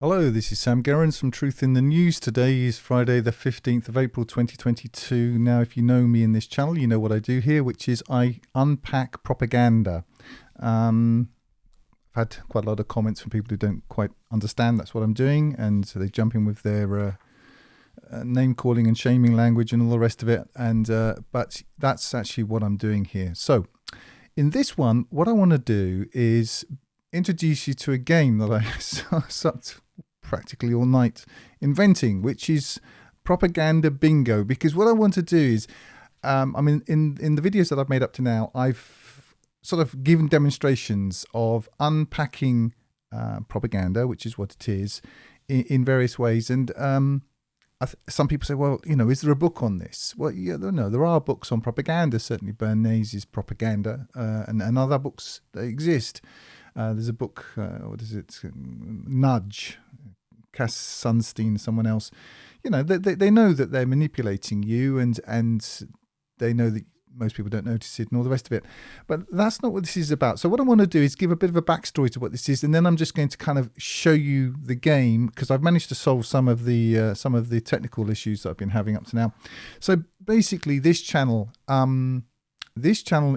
Hello, this is Sam Gerrans from Truth in the News. Today is Friday the 15th of April 2022. Now, if you know me in this channel, you know what I do here, which is I unpack propaganda. I've had quite a lot of comments from people who don't quite understand that's what I'm doing, and so they jump in with their name calling and shaming language and all the rest of it. But that's actually what I'm doing here. So in this one, what I want to do is introduce you to a game that I sucked practically all night inventing, which is propaganda bingo. Because what I want to do is, in the videos that I've made up to now, I've sort of given demonstrations of unpacking propaganda, which is what it is, in various ways. And some people say, well, is there a book on this? Well, yeah, no, there are books on propaganda. Certainly Bernays' Propaganda and other books that exist. There's a book, what is it? Nudge, Cass Sunstein, someone else. They know that they're manipulating you, and they know that most people don't notice it and all the rest of it. But that's not what this is about. So what I want to do is give a bit of a backstory to what this is, and then I'm just going to kind of show you the game, because I've managed to solve some of the technical issues that I've been having up to now. So basically, this channel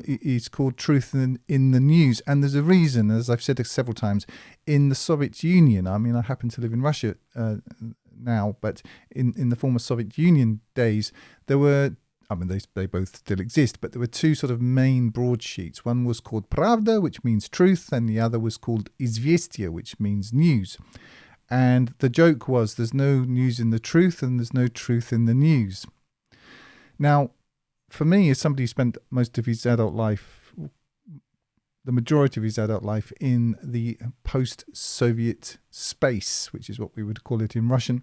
is called Truth in the News, and there's a reason, as I've said several times. In the Soviet Union, I happen to live in Russia now, but in the former Soviet Union days, there were, they both still exist, but there were two sort of main broadsheets. One was called Pravda, which means truth, and the other was called Izvestia, which means news. And the joke was, there's no news in the truth, and there's no truth in the news. Now, for me, as somebody who spent most of his adult life, the majority of his adult life in the post-Soviet space, which is what we would call it in Russian,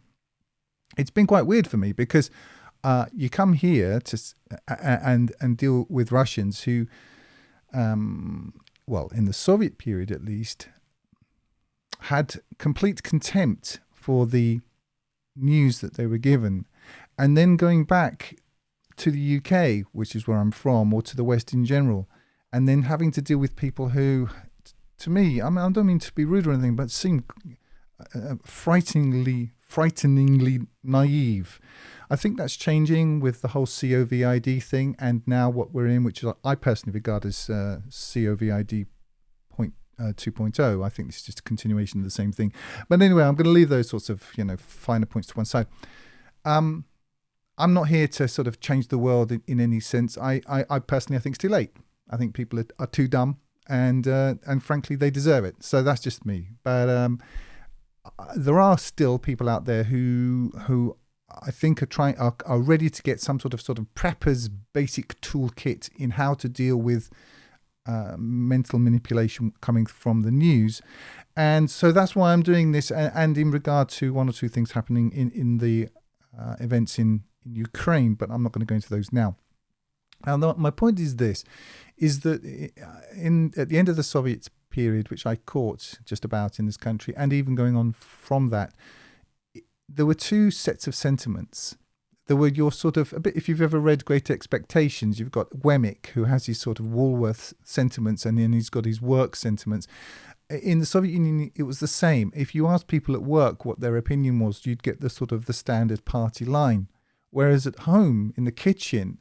it's been quite weird for me, because you come here to and deal with Russians who, in the Soviet period at least, had complete contempt for the news that they were given, and then going back to the UK, which is where I'm from, or to the West in general, and then having to deal with people who, to me, I don't mean to be rude or anything, but seem frighteningly naive. I think that's changing with the whole COVID thing, and now what we're in, which I personally regard as COVID 2.0. I think this is just a continuation of the same thing. But anyway, I'm going to leave those sorts of finer points to one side. I'm not here to sort of change the world in any sense. I personally think it's too late. I think people are too dumb, and frankly, they deserve it. So that's just me. But there are still people out there who I think are ready to get some sort of prepper's basic toolkit in how to deal with mental manipulation coming from the news. And so that's why I'm doing this. And in regard to one or two things happening in the events in Ukraine, but I'm not going to go into those now. Now, my point is this, is that at the end of the Soviet period, which I caught just about in this country, and even going on from that, there were two sets of sentiments. There were your sort of, a bit, if you've ever read Great Expectations, you've got Wemmick, who has his sort of Woolworth sentiments, and then he's got his work sentiments. In the Soviet Union, it was the same. If you asked people at work what their opinion was, you'd get the standard party line. Whereas at home, in the kitchen,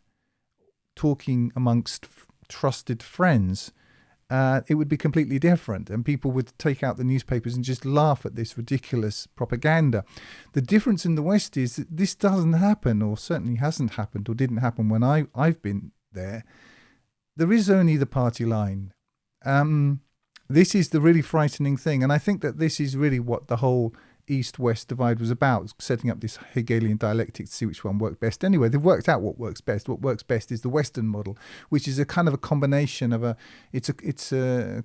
talking amongst trusted friends, it would be completely different. And people would take out the newspapers and just laugh at this ridiculous propaganda. The difference in the West is that this doesn't happen, or certainly hasn't happened, or didn't happen when I've been there. There is only the party line. This is the really frightening thing. And I think that this is really what the whole East-West divide was about, setting up this Hegelian dialectic to see which one worked best. Anyway, they've worked out what works best. What works best is the Western model, which is a kind of a combination of it's a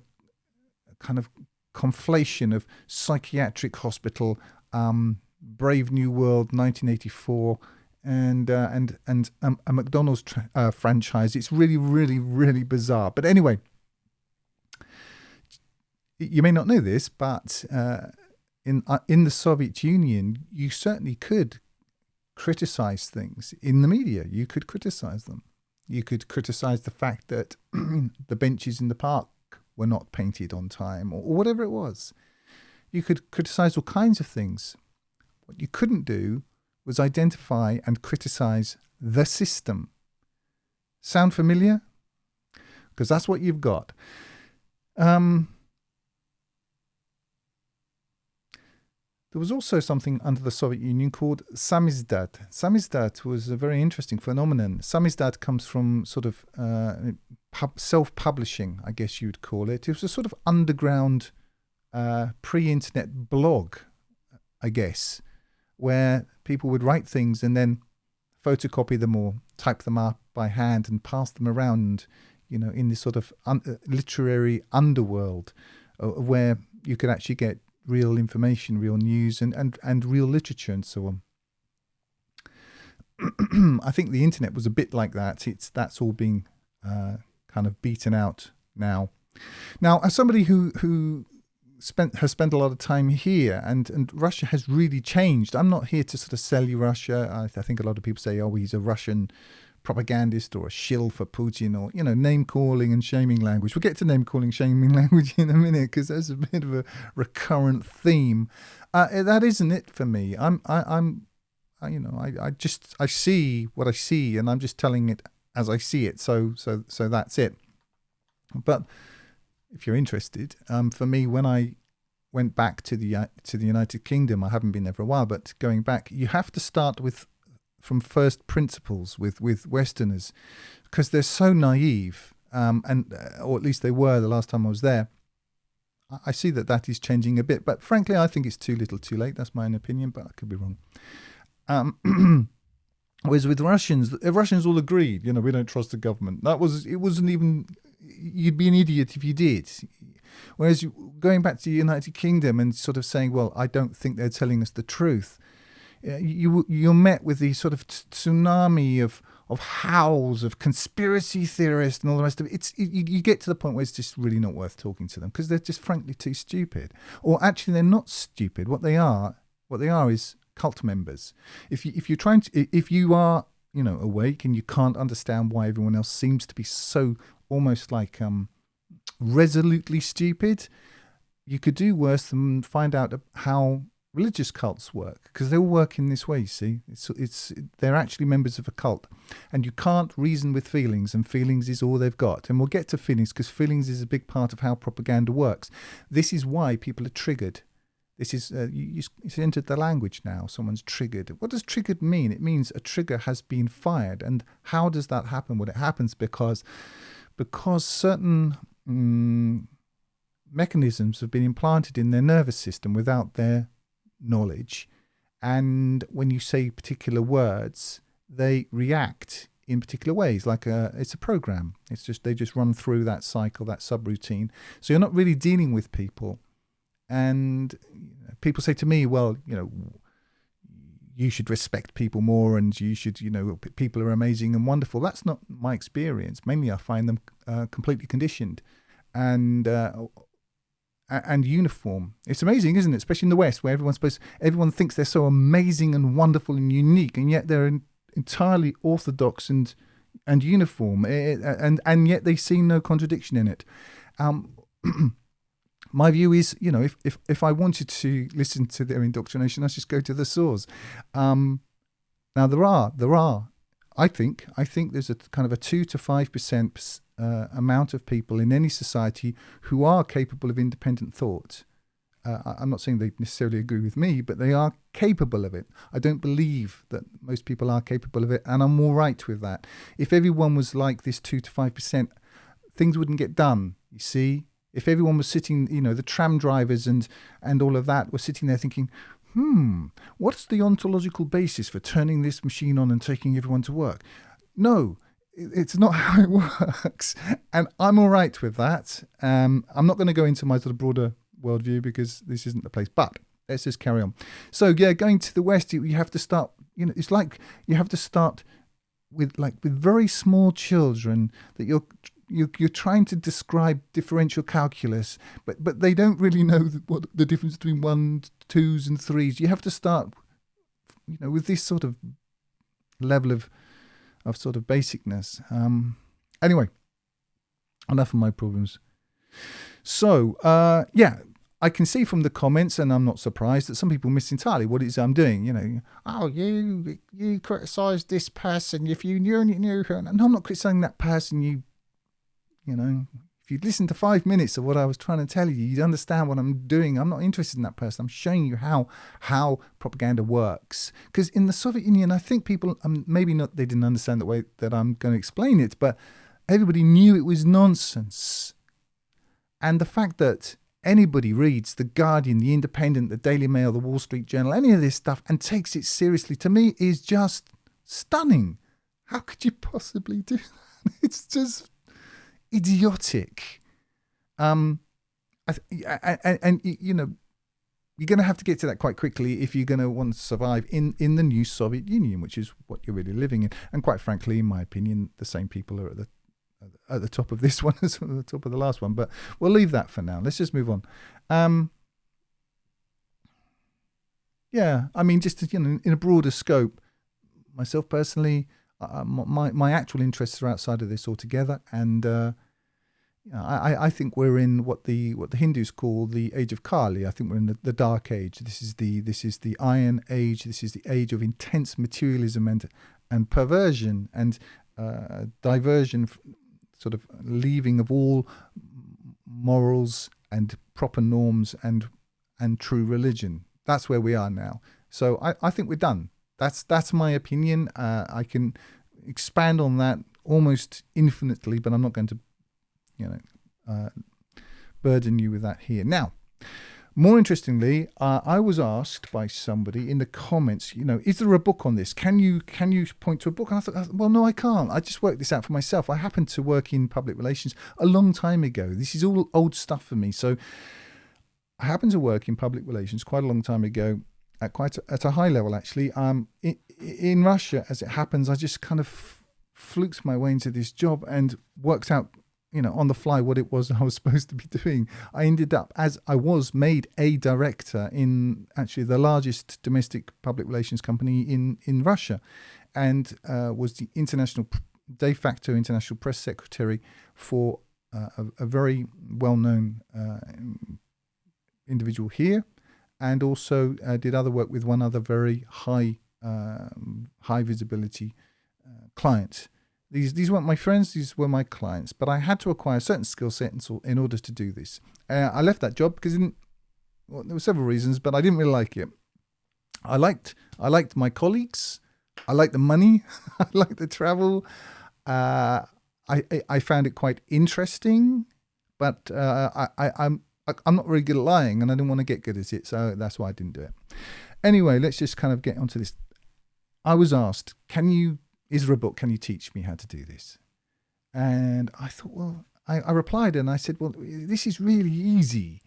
kind of conflation of psychiatric hospital, Brave New World, 1984, and a McDonald's franchise. It's really, really, really bizarre. But anyway, you may not know this, but in the Soviet Union, you certainly could criticize things in the media. You could criticize them. You could criticize the fact that the benches in the park were not painted on time, or whatever it was. You could criticize all kinds of things. What you couldn't do was identify and criticize the system. Sound familiar? Because that's what you've got. There was also something under the Soviet Union called samizdat. Samizdat was a very interesting phenomenon. Samizdat comes from sort of self-publishing, I guess you'd call it. It was a sort of underground pre-internet blog, I guess, where people would write things and then photocopy them or type them up by hand and pass them around, in this sort of literary underworld where you could actually get real information, real news, and real literature and so on. I think the internet was a bit like that. That's all being kind of beaten out now. Now, as somebody who has spent a lot of time here, and Russia has really changed. I'm not here to sort of sell you Russia. I think a lot of people say, oh, he's a Russian propagandist or a shill for Putin, or name calling and shaming language. We'll get to name calling, shaming language in a minute, because that's a bit of a recurrent theme. That isn't it for me. I see what I see, and I'm just telling it as I see it. So that's it. But if you're interested, for me, when I went back to the United Kingdom, I haven't been there for a while, but going back, you have to start from first principles with Westerners, because they're so naive, or at least they were the last time I was there. I see that is changing a bit, but frankly, I think it's too little, too late. That's my own opinion, but I could be wrong. Whereas with Russians, the Russians all agreed, we don't trust the government. It wasn't even, you'd be an idiot if you did. Whereas going back to the United Kingdom and sort of saying, well, I don't think they're telling us the truth, you're met with these sort of tsunami of howls of conspiracy theorists and all the rest of it. You get to the point where it's just really not worth talking to them, because they're just frankly too stupid. Or actually, they're not stupid. What they are is cult members. If you are awake and you can't understand why everyone else seems to be so almost like resolutely stupid, you could do worse than find out how religious cults work, because they all work in this way. You see, they're actually members of a cult, and you can't reason with feelings, and feelings is all they've got. And we'll get to feelings, because feelings is a big part of how propaganda works. This is why people are triggered. This is it's entered the language now. Someone's triggered. What does triggered mean? It means a trigger has been fired. And how does that happen? Well, it happens because certain mechanisms have been implanted in their nervous system without their knowledge, and when you say particular words, they react in particular ways, like it's a program. They just run through that cycle, that subroutine. So you're not really dealing with people. And people say to me, well, you should respect people more, and you should, people are amazing and wonderful. That's not my experience. Mainly I find them completely conditioned and uniform. It's amazing, isn't it? Especially in the West, where everyone thinks they're so amazing and wonderful and unique, and yet they're entirely orthodox and uniform, and yet they see no contradiction in it. My view is, if I wanted to listen to their indoctrination, I just go to the source. Now there are. I think there's a kind of a 2 to 5% amount of people in any society who are capable of independent thought. I'm not saying they necessarily agree with me, but they are capable of it. I don't believe that most people are capable of it, and I'm all right with that. If everyone was like this 2 to 5%, things wouldn't get done, you see. If everyone was sitting, the tram drivers and all of that were sitting there thinking, what's the ontological basis for turning this machine on and taking everyone to work? No, it's not how it works. And I'm all right with that. I'm not going to go into my sort of broader worldview, because this isn't the place. But let's just carry on. So, yeah, going to the West, you have to start, it's like you have to start with very small children that you're trying to describe differential calculus, but they don't really know what the difference between 1s, 2s, and 3s. You have to start, with this sort of level of sort of basicness. Anyway, enough of my problems. So, I can see from the comments, and I'm not surprised, that some people miss entirely what it is I'm doing. You know, oh, you criticised this person. If you knew, and I'm not criticising that person. You know, if you'd listened to 5 minutes of what I was trying to tell you, you'd understand what I'm doing. I'm not interested in that person. I'm showing you how propaganda works. Because in the Soviet Union, I think people, maybe not, they didn't understand the way that I'm going to explain it, but everybody knew it was nonsense. And the fact that anybody reads The Guardian, The Independent, The Daily Mail, The Wall Street Journal, any of this stuff, and takes it seriously, to me, is just stunning. How could you possibly do that? It's just idiotic. And you know, you're going to have to get to that quite quickly if you're going to want to survive in the new Soviet Union, which is what you're really living in. And quite frankly, in my opinion, the same people are at the top of this one as at the top of the last one, but we'll leave that for now. Let's just move on. Yeah, I mean, just to, you know, in a broader scope, myself personally, my actual interests are outside of this altogether, and I think we're in what the Hindus call the age of Kali. I think we're in the dark age. This is the Iron Age. This is the age of intense materialism and perversion and diversion, sort of leaving of all morals and proper norms and true religion. That's where we are now. So I think we're done. That's my opinion. I can expand on that almost infinitely, but I'm not going to, you know, burden you with that here. Now, more interestingly, I was asked by somebody in the comments, you know, is there a book on this? Can you point to a book? And I thought, well, no, I can't. I just worked this out for myself. I happened to work in public relations a long time ago. This is all old stuff for me. So I happened to work in public relations quite a long time ago, at a high level, actually. In Russia, as it happens, I just kind of fluked my way into this job and worked out, you know, on the fly what it was I was supposed to be doing. I ended up, as I was made a director in actually the largest domestic public relations company in Russia, and was the de facto international press secretary for a very well-known individual here, and also did other work with one other very high visibility client. These weren't my friends, these were my clients, but I had to acquire a certain skill set in order to do this. I left that job because there were several reasons, but I didn't really like it. I liked my colleagues, I liked the money, I liked the travel. I found it quite interesting, but I'm not very good at lying, and I didn't want to get good at it, so that's why I didn't do it. Anyway, let's just kind of get onto this. I was asked, is there a book, can you teach me how to do this? And I thought, well, I replied and I said, well, this is really easy.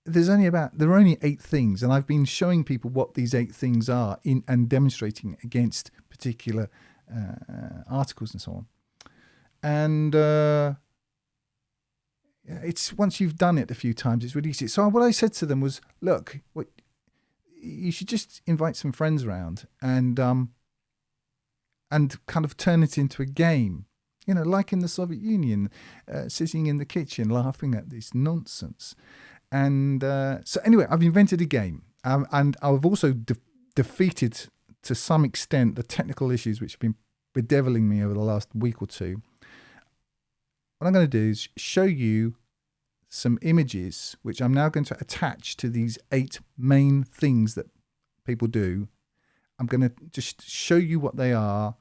There are only 8 things, and I've been showing people what these 8 things are and demonstrating against particular articles and so on. And it's once you've done it a few times, it's really easy. So what I said to them was, look, you should just invite some friends around and kind of turn it into a game, you know, like in the Soviet Union, sitting in the kitchen laughing at this nonsense. And so anyway, I've invented a game, and I've also defeated to some extent the technical issues which have been bedeviling me over the last week or two. What I'm going to do is show you some images which I'm now going to attach to these 8 main things that people do. I'm going to just show you what they are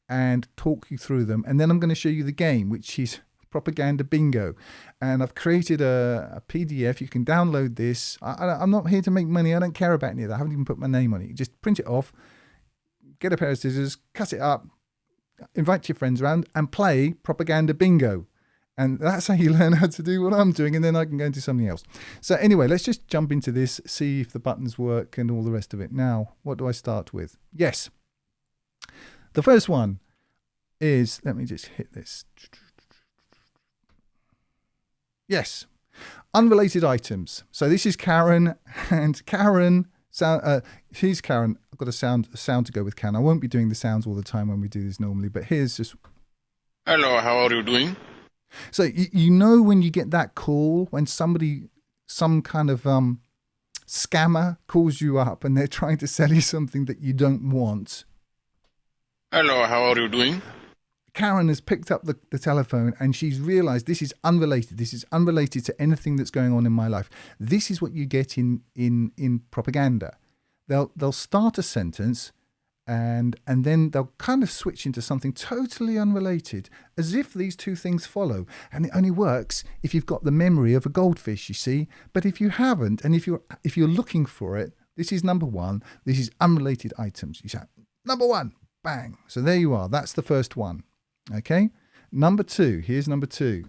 and talk you through them. And then I'm going to show you the game, which is Propaganda Bingo. And I've created a PDF. You can download this. I'm not here to make money. I don't care about any of that. I haven't even put my name on it. You just print it off, get a pair of scissors, cut it up, invite your friends around and play Propaganda Bingo. And that's how you learn how to do what I'm doing, and then I can go into something else. So anyway, let's just jump into this, see if the buttons work and all the rest of it. Now, what do I start with? Yes. The first one is, let me just hit this. Yes. Unrelated items. So this is Karen, and Karen, here's Karen. I've got a sound to go with Karen. I won't be doing the sounds all the time when we do this normally, but here's just... Hello, how are you doing? So you know when you get that call, when somebody some kind of scammer calls you up and they're trying to sell you something that you don't want. Hello, how are you doing? Karen has picked up the telephone and she's realized this is unrelated. This is unrelated to anything that's going on in my life. This is what you get in propaganda. They'll start a sentence and then they'll kind of switch into something totally unrelated, as if these two things follow. And it only works if you've got the memory of a goldfish, you see. But if you haven't, and if you're looking for it, this is number one. This is unrelated items. You say, number one, bang. So there you are. That's the first one. Okay. Number two. Here's number two.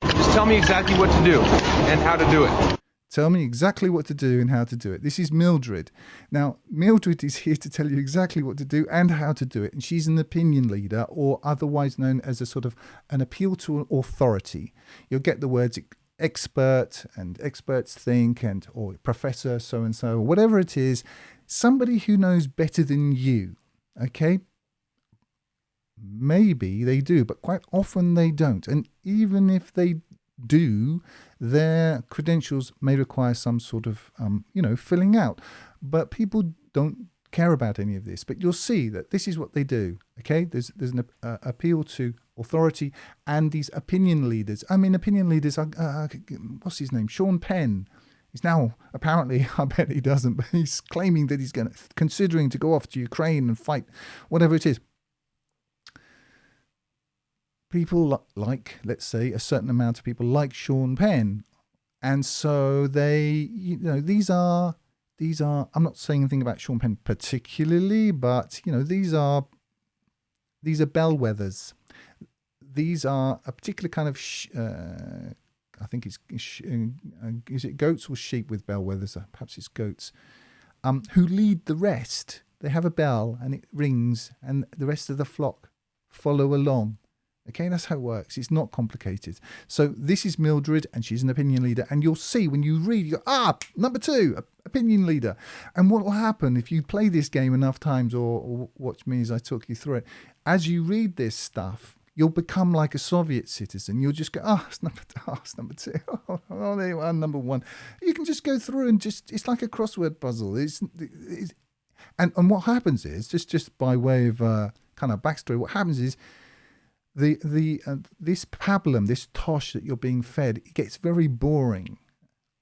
Just tell me exactly what to do and how to do it. Tell me exactly what to do and how to do it. This is Mildred. Now, Mildred is here to tell you exactly what to do and how to do it. And she's an opinion leader, or otherwise known as a sort of an appeal to an authority. You'll get the words expert and experts think and or professor so-and-so, or whatever it is. Somebody who knows better than you. Okay? Maybe they do, but quite often they don't. And even if they do, their credentials may require some sort of, filling out. But people don't care about any of this. But you'll see that this is what they do. Okay, there's an appeal to authority and these opinion leaders. I mean, opinion leaders are, what's his name? Sean Penn. He's now, apparently, I bet he doesn't, but he's claiming that he's considering to go off to Ukraine and fight whatever it is. People like, let's say, a certain amount of people like Sean Penn. And so they, these are, I'm not saying anything about Sean Penn particularly, but, these are bellwethers. These are a particular kind of, I think is it goats or sheep with bellwethers? Perhaps it's goats, who lead the rest. They have a bell and it rings and the rest of the flock follow along. Okay, that's how it works. It's not complicated. So this is Mildred, and she's an opinion leader. And you'll see when you read, you go, number two, opinion leader. And what will happen if you play this game enough times or watch me as I talk you through it, as you read this stuff, you'll become like a Soviet citizen. You'll just go, it's number two. Oh, there you are, number one. You can just go through and it's like a crossword puzzle. And what happens is, just by way of kind of backstory, what happens is, this pablum, this tosh that you're being fed, it gets very boring,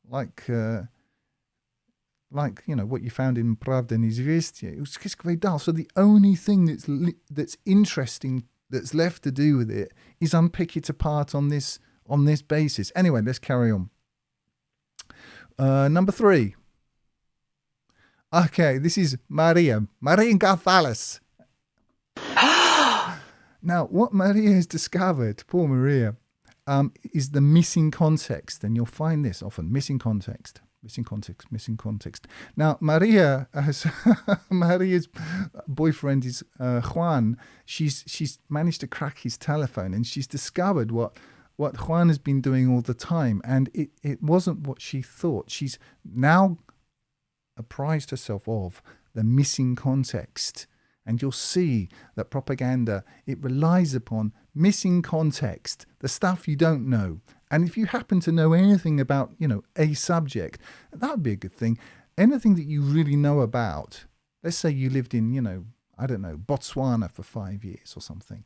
like what you found in Pravda and Izvestia. It was just very dull. So the only thing that's interesting that's left to do with it is unpick it apart on this basis. Anyway, let's carry on. Number three. Okay, this is Maria Gonzalez. Now, what Maria has discovered, poor Maria, is the missing context. And you'll find this often, missing context. Now, Maria's boyfriend is Juan. She's managed to crack his telephone and she's discovered what Juan has been doing all the time. And it wasn't what she thought. She's now apprised herself of the missing context. And you'll see that propaganda, it relies upon missing context, the stuff you don't know. And if you happen to know anything about, a subject, that would be a good thing. Anything that you really know about, let's say you lived in, Botswana for 5 years or something,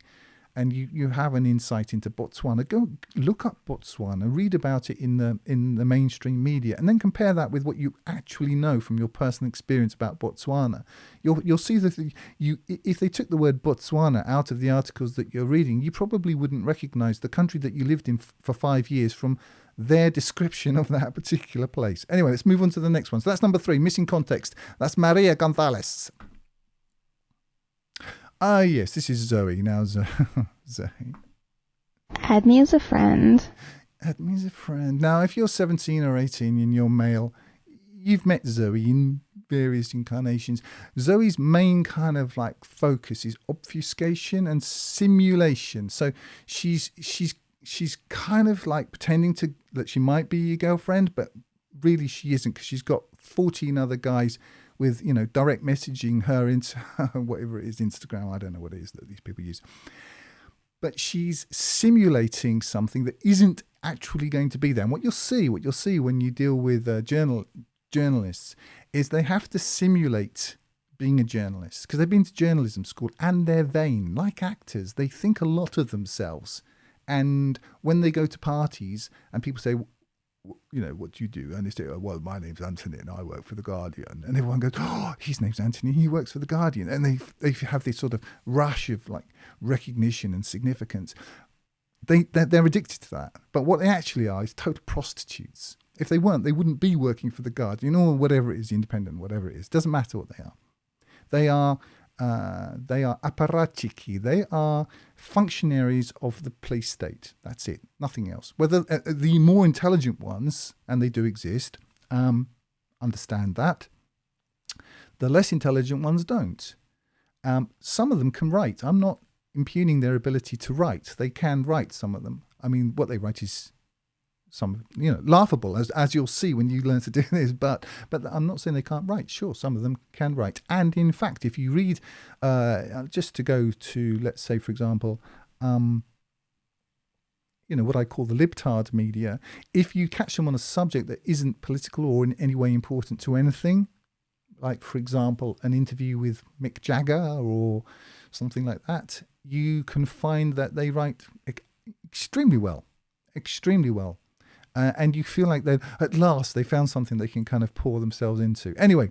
and you have an insight into Botswana, go look up Botswana, read about it in the mainstream media, and then compare that with what you actually know from your personal experience about Botswana. You'll see that if they took the word Botswana out of the articles that you're reading, you probably wouldn't recognize the country that you lived in for 5 years from their description of that particular place. Anyway, let's move on to the next one. So that's number three, missing context. That's Maria Gonzalez. Yes, this is Zoe. Now, Zoe. Add me as a friend. Add me as a friend. Now, if you're 17 or 18 and you're male, you've met Zoe in various incarnations. Zoe's main kind of like focus is obfuscation and simulation. So she's kind of like pretending that she might be your girlfriend, but really she isn't, because she's got 14 other guys with, direct messaging her into whatever it is, Instagram. I don't know what it is that these people use. but she's simulating something that isn't actually going to be there. And what you'll see when you deal with journalists is they have to simulate being a journalist because they've been to journalism school and they're vain, like actors. They think a lot of themselves. And when they go to parties and people say, what do you do? And they say, oh, well, my name's Anthony and I work for The Guardian. And everyone goes, oh, his name's Anthony, he works for The Guardian. And they have this sort of rush of like recognition and significance. They're addicted to that. But what they actually are is total prostitutes. If they weren't, they wouldn't be working for The Guardian or whatever it is, Independent, whatever it is. Doesn't matter what they are. They are apparatchiki. They are functionaries of the police state. That's it. Nothing else. Whether the more intelligent ones, and they do exist, understand that. The less intelligent ones don't. Some of them can write. I'm not impugning their ability to write. They can write, some of them. I mean, what they write is laughable, as you'll see when you learn to do this. But I'm not saying they can't write. Sure, some of them can write. And in fact, if you read, just to go to, let's say, for example, what I call the libtard media, if you catch them on a subject that isn't political or in any way important to anything, like, for example, an interview with Mick Jagger or something like that, you can find that they write extremely well. And you feel like at last they found something they can kind of pour themselves into. Anyway,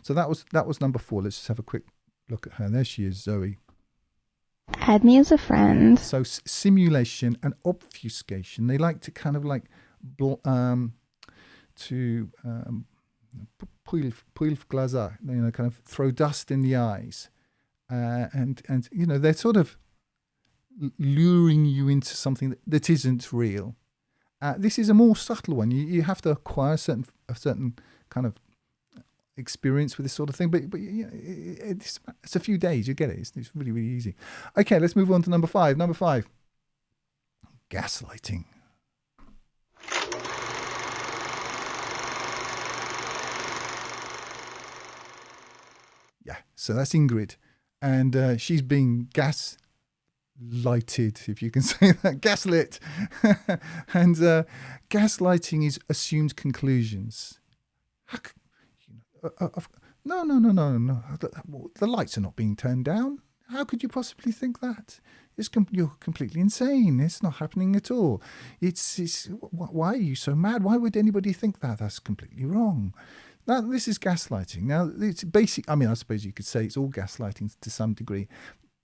so that was number 4. Let's just have a quick look at her. There she is, Zoe. Add me as a friend. So simulation and obfuscation. They like to kind of like puil v glaza, kind of throw dust in the eyes, and they're sort of luring you into something that isn't real. This is a more subtle one. You have to acquire a certain kind of experience with this sort of thing, but it's a few days. You get it. It's really, really easy. Okay, let's move on to number 5. Number 5, gaslighting. Yeah, so that's Ingrid, and she's being gaslighted, if you can say that, gaslit. And gaslighting is assumed conclusions. No. The lights are not being turned down. How could you possibly think that? You're completely insane. It's not happening at all. Why are you so mad? Why would anybody think that? That's completely wrong. Now, this is gaslighting. Now, it's basic. I mean, I suppose you could say it's all gaslighting to some degree,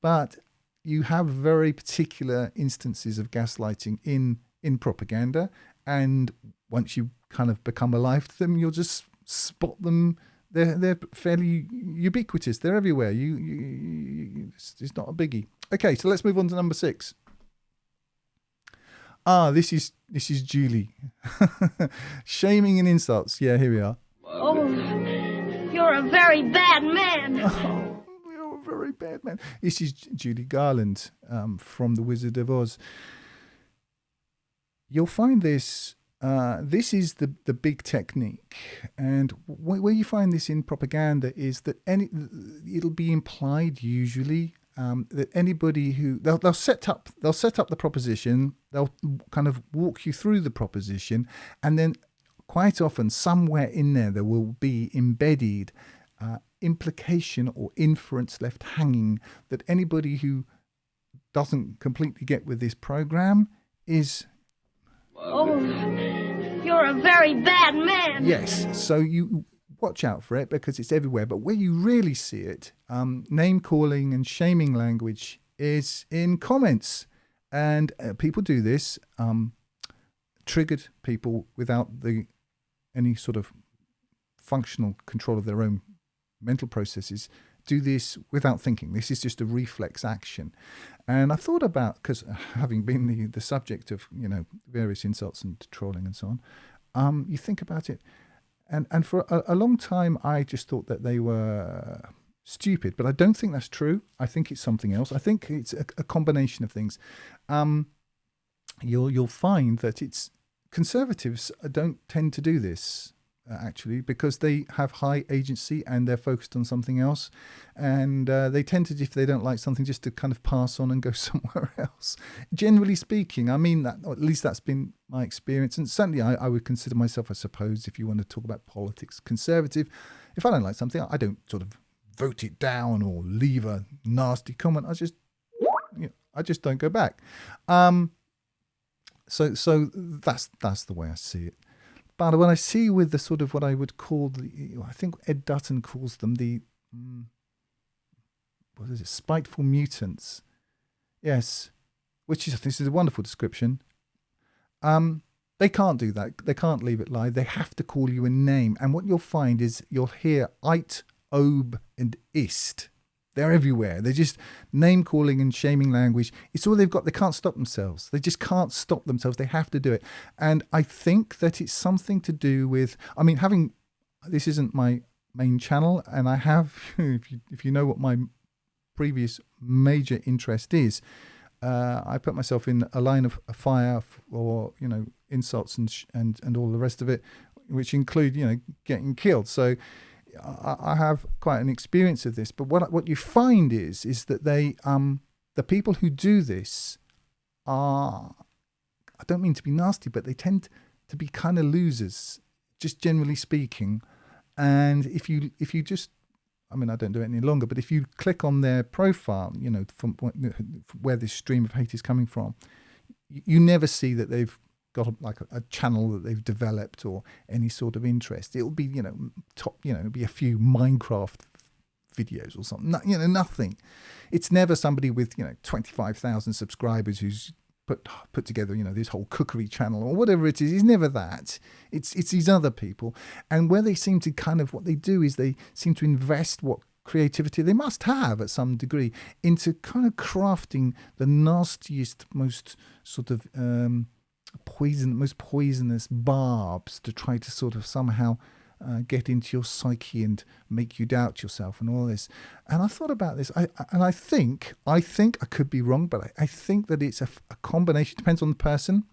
but you have very particular instances of gaslighting in propaganda, and once you kind of become alive to them, you'll just spot them. They're fairly ubiquitous. They're everywhere. It's not a biggie. Okay, so let's move on to number 6. This is Julie. Shaming and insults. Yeah, here we are. Oh, you're a very bad man. Oh, you're a very bad man. This is Judy Garland from The Wizard of Oz. You'll find this. This is the big technique, and where you find this in propaganda is that it'll be implied usually that anybody who they'll set up the proposition, they'll kind of walk you through the proposition, and then quite often somewhere in there will be embedded implication or inference left hanging that anybody who doesn't completely get with this program is. Oh, you're a very bad man. Yes, so you watch out for it because it's everywhere. But where you really see it, name calling and shaming language, is in comments. And people do this, triggered people without any sort of functional control of their own mental processes, do this without thinking. This is just a reflex action. And I thought about, because having been the subject of various insults and trolling and so on, you think about it, and for a long time I just thought that they were stupid, but I don't think that's true. I think it's something else. I think it's a combination of things. You'll find that it's conservatives don't tend to do this. actually, because they have high agency and they're focused on something else, and they tend to, if they don't like something, just to kind of pass on and go somewhere else. Generally speaking, I mean that, or at least that's been my experience, and certainly I would consider myself, I suppose, if you want to talk about politics, conservative. If I don't like something, I don't sort of vote it down or leave a nasty comment. I just don't go back. So that's the way I see it. But what I see with the sort of what I would call I think Ed Dutton calls them the, what is it, spiteful mutants. Yes, this is a wonderful description. They can't do that. They can't leave it lie. They have to call you a name. And what you'll find is you'll hear ite, ob, and ist. They're everywhere. They're just name calling and shaming language. It's all they've got. They can't stop themselves. They just can't stop themselves. They have to do it. And I think that it's something to do with, I mean, this isn't my main channel, and I have, if you know what my previous major interest is, I put myself in a line of fire for, insults and all the rest of it, which include, getting killed. So I have quite an experience of this, but what you find is that they, the people who do this are, I don't mean to be nasty, but they tend to be kind of losers, just generally speaking. And if you just, I mean, I don't do it any longer, but if you click on their profile, from where this stream of hate is coming from, you never see that they've got a channel that they've developed or any sort of interest. It'll be, it'll be a few Minecraft videos or something, nothing. It's never somebody with, 25,000 subscribers who's put together, this whole cookery channel or whatever it is. It's never that. It's these other people. And where they seem to what they do is they seem to invest what creativity they must have at some degree into kind of crafting the nastiest, most sort of, most poisonous barbs to try to sort of somehow get into your psyche and make you doubt yourself and all this. And I thought about this, I think I could be wrong, but I think that it's a combination. Depends on the person.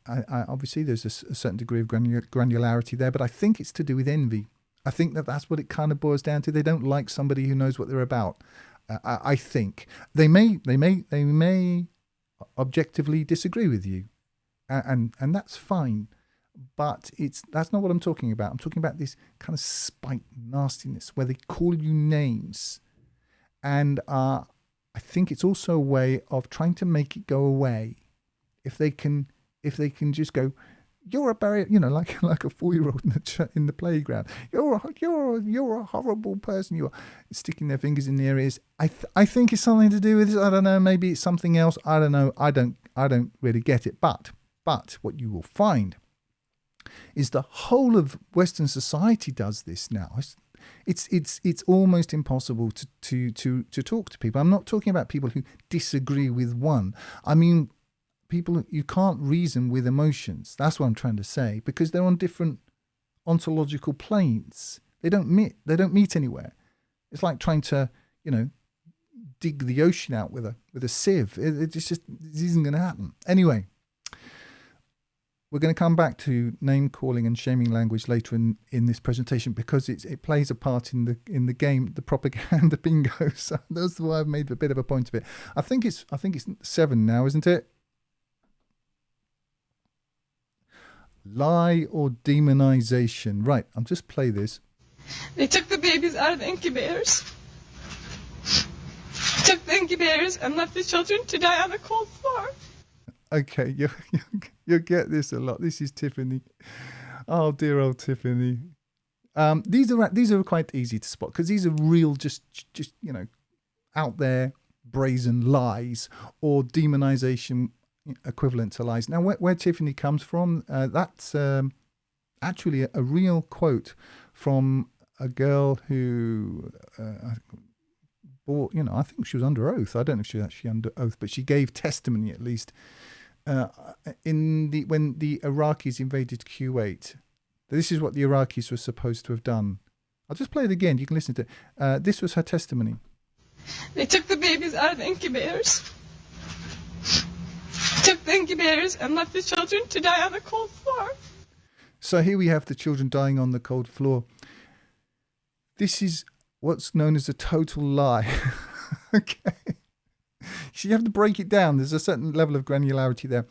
I obviously there's a certain degree of granularity there, but I think it's to do with envy. I think that's what it kind of boils down to. They don't like somebody who knows what they're about. I think they may objectively disagree with you, and that's fine, but that's not what I'm talking about. I'm talking about this kind of spite, nastiness, where they call you names, and I think it's also a way of trying to make it go away. If they can just go, you're a barrier, like a 4-year-old in the playground. You're a horrible person. You're sticking their fingers in their ears. I think it's something to do with this. I don't know. Maybe it's something else. I don't know. I don't really get it. But what you will find is the whole of Western society does this now. It's almost impossible to talk to people. I'm not talking about people who disagree with one. I mean, people, you can't reason with emotions. That's what I'm trying to say, because they're on different ontological planes. They don't meet anywhere. It's like trying to, dig the ocean out with a sieve. It isn't going to happen. Anyway, we're going to come back to name calling and shaming language later in this presentation, because it plays a part in the game, the propaganda bingo. So that's why I've made a bit of a point of it. I think it's 7 now, isn't it? Lie or demonization. Right, I'll just play this. They took the babies out of the incubators. Took the incubators and left the children to die on the cold floor. Okay, you'll get this a lot. This is Tiffany. Oh, dear old Tiffany. These are quite easy to spot, because these are real, just out there brazen lies, or demonization equivalent to lies. Now, where Tiffany comes from, that's actually a real quote from a girl who I think she was under oath. I don't know if she was actually under oath, but she gave testimony, at least, when the Iraqis invaded Kuwait. This is what the Iraqis were supposed to have done. I'll just play it again. You can listen to it. This was her testimony. They took the babies out of the incubators. Took the incubators and left the children to die on the cold floor. So here we have the children dying on the cold floor. This is what's known as a total lie. Okay. So you have to break it down. There's a certain level of granularity there.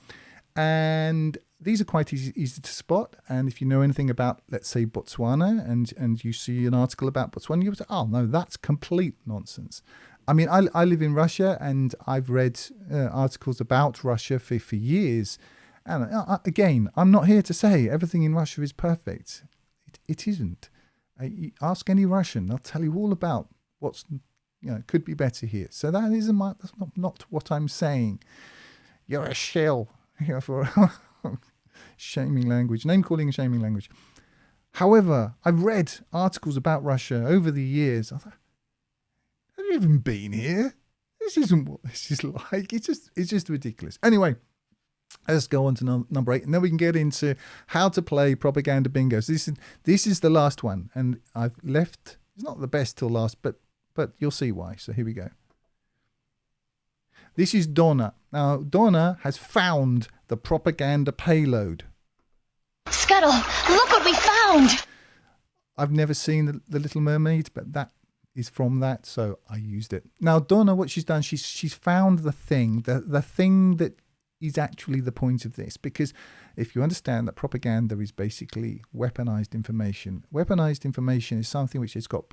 And these are quite easy to spot. And if you know anything about, let's say, Botswana, and you see an article about Botswana, you say, oh, no, that's complete nonsense. I mean, I live in Russia, and I've read articles about Russia for years. And again, I'm not here to say everything in Russia is perfect. It isn't. Ask any Russian; they'll tell you all about what's could be better here. So that's not what I'm saying. You're a shell. For shaming language, name calling and shaming language. However, I've read articles about Russia over the years. I thought, have you even been here? This isn't what this is like. It's just ridiculous. Anyway, let's go on to number 8, and then we can get into how to play propaganda bingo. So this is the last one, and I've left. It's not the best till last, but you'll see why. So here we go. This is Donna. Now, Donna has found the propaganda payload. Scuttle, look what we found! I've never seen the Little Mermaid, but that is from that, so I used it. Now, Donna, what she's done, she's found the thing that is actually the point of this, because if you understand that propaganda is basically weaponized information. Weaponized information is something which has got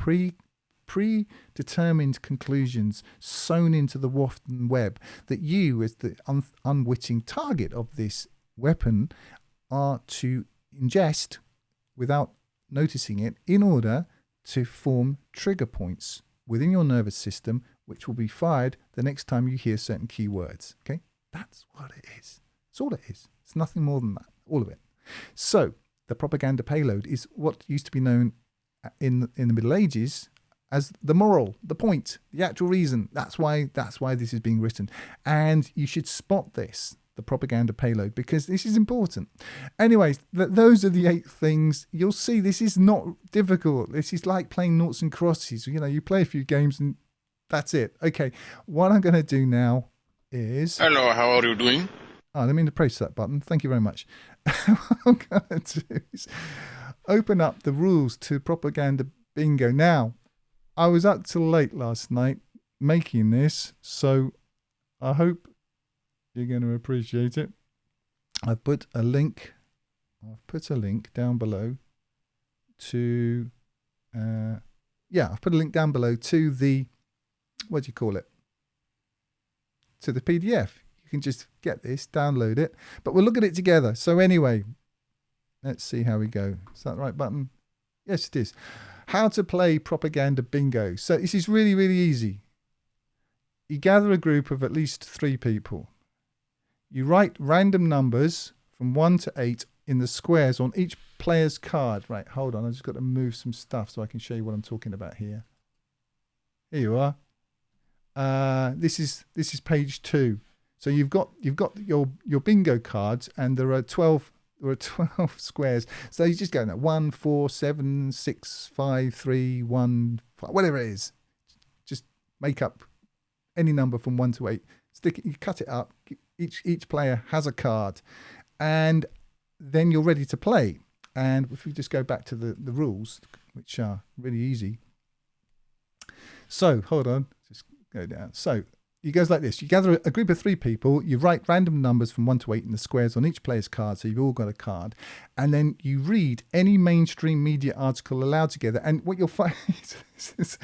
predetermined conclusions sewn into the wafted web that you, as the unwitting target of this weapon, are to ingest without noticing it in order to form trigger points within your nervous system, which will be fired the next time you hear certain keywords. Okay, that's what it is. That's all it is. It's nothing more than that. All of it. So the propaganda payload is what used to be known in the Middle Ages as the moral, the point, the actual reason. That's why this is being written. And you should spot this, the propaganda payload, because this is important. Anyways, those are the 8 things. You'll see this is not difficult. This is like playing noughts and crosses. You play a few games and that's it. Okay, what I'm going to do now is... Hello, how are you doing? I didn't mean to press that button. Thank you very much. What I'm going to do is open up the rules to propaganda bingo. Now, I was up till late last night making this, so I hope you're going to appreciate it. I've put a link down below to I've put a link down below to the to the PDF. You can just get this, download it, but we'll look at it together. So anyway, let's see how we go. Is that the right button? Yes, it is. How to play propaganda bingo. So this is really, really easy. You gather a group of at least 3 people. You write random numbers from 1 to 8 in the squares on each player's card. Right, hold on. I've just got to move some stuff so I can show you what I'm talking about here. Here you are. This is page 2. So you've got your bingo cards, and there are 12 squares. So you just go now 1, 4, 7, 6, 5, 3, 1, 5, whatever it is. Just make up any number from 1 to 8. Stick it. You cut it up. Each player has a card, and then you're ready to play. And if we just go back to the rules, which are really easy. So hold on, just go down. So it goes like this. You gather a group of 3 people, you write random numbers from 1 to 8 in the squares on each player's card, so you've all got a card, and then you read any mainstream media article aloud together. And what you'll find is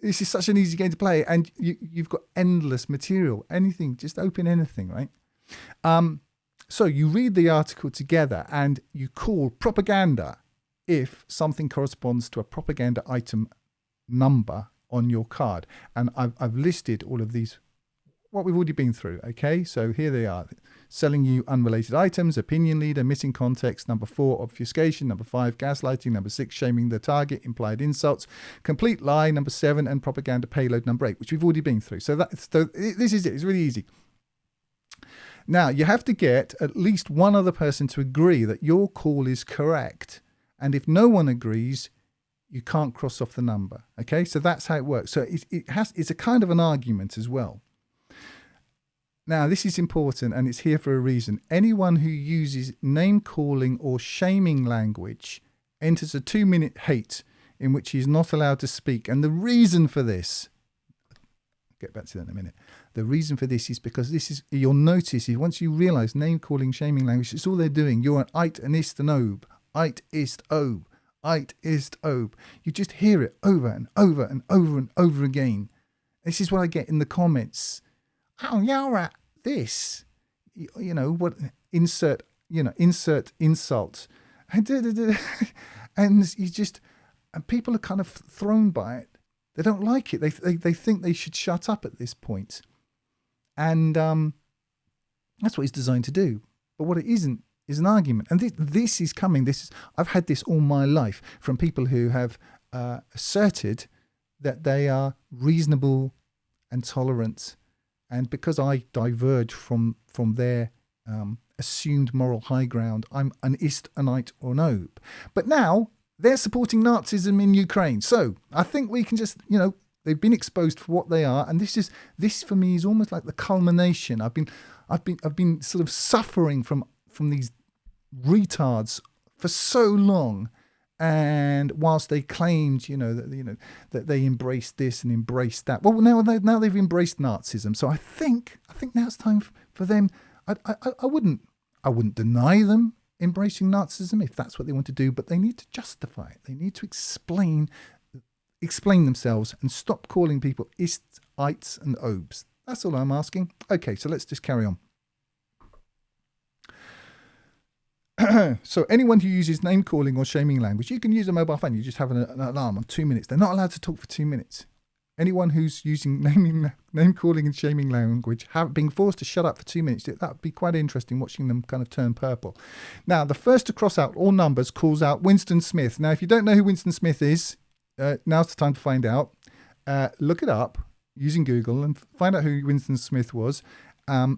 this is such an easy game to play, and you've got endless material. Anything, just open anything, right? So you read the article together, and you call propaganda if something corresponds to a propaganda item number on your card. And I've listed all of these, what we've already been through. Okay, so here they are. Selling you unrelated items, opinion leader, missing context, number 4, obfuscation, number 5, gaslighting, number 6, shaming the target, implied insults, complete lie, number 7, and propaganda payload, number 8, which we've already been through. So this is it. It's really easy. Now, you have to get at least one other person to agree that your call is correct. And if no one agrees, you can't cross off the number. Okay, so that's how it works. So it's a kind of an argument as well. Now, this is important and it's here for a reason. Anyone who uses name-calling or shaming language enters a 2-minute hate in which he is not allowed to speak. And the reason for this, I'll get back to that in a minute. The reason for this is because you'll notice, once you realise name-calling, shaming language, it's all they're doing. You're an eit and ist and obe. Eit ist obe. Eit ist obe. You just hear it over and over and over and over again. This is what I get in the comments. Oh, you're at this. What, insert insult. And you just, and people are kind of thrown by it. They don't like it. They think they should shut up at this point. And that's what it's designed to do. But what it isn't is an argument. And this is coming. I've had this all my life from people who have asserted that they are reasonable and tolerant. And because I diverge from their assumed moral high ground, I'm an ist, an eit, or an obe. But now they're supporting Nazism in Ukraine. So I think we can just, they've been exposed for what they are. And this for me is almost like the culmination. I've been sort of suffering from these retards for so long. And whilst they claimed, that they embraced this and embraced that, well, now they've embraced Nazism. So I think now it's time for them. I wouldn't deny them embracing Nazism if that's what they want to do, but they need to justify it. They need to explain themselves and stop calling people ists, ites, and obes. That's all I'm asking. Okay, so let's just carry on. So anyone who uses name calling or shaming language, you can use a mobile phone. You just have an alarm on 2 minutes. They're not allowed to talk for 2 minutes. Anyone who's using name calling and shaming language being forced to shut up for 2 minutes, that would be quite interesting watching them kind of turn purple. Now, the first to cross out all numbers calls out Winston Smith. Now, if you don't know who Winston Smith is, now's the time to find out. Look it up using Google and find out who Winston Smith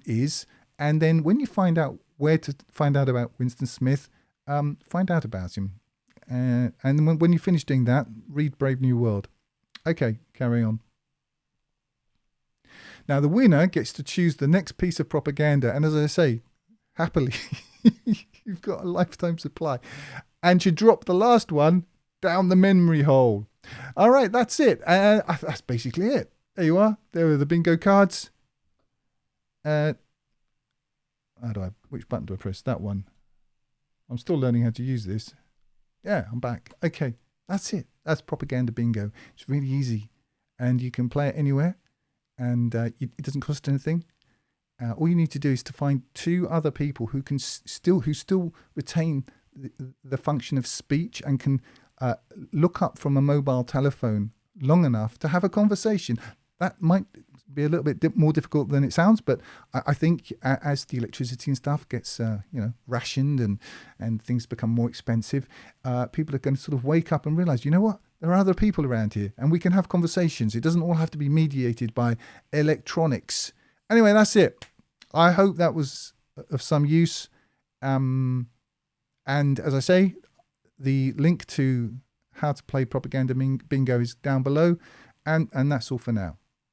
is. And then when you find out where to find out about Winston Smith, find out about him. And when you finish doing that, read Brave New World. Okay, carry on. Now, the winner gets to choose the next piece of propaganda. And as I say, happily, you've got a lifetime supply. And you drop the last one down the memory hole. All right, that's it. That's basically it. There you are. There are the bingo cards. Which button do I press? That one. I'm still learning how to use this. Yeah, I'm back. Okay, that's it. That's propaganda bingo. It's really easy. And you can play it anywhere. And it doesn't cost anything. All you need to do is to find 2 other people who can still retain the function of speech and can look up from a mobile telephone long enough to have a conversation. That might be a little bit more difficult than it sounds, but I think as the electricity and stuff gets rationed and things become more expensive, people are going to sort of wake up and realize, you know what, there are other people around here and we can have conversations. It doesn't all have to be mediated by electronics. Anyway, that's it. I hope that was of some use. And as I say, the link to how to play propaganda bingo is down below, and that's all for now.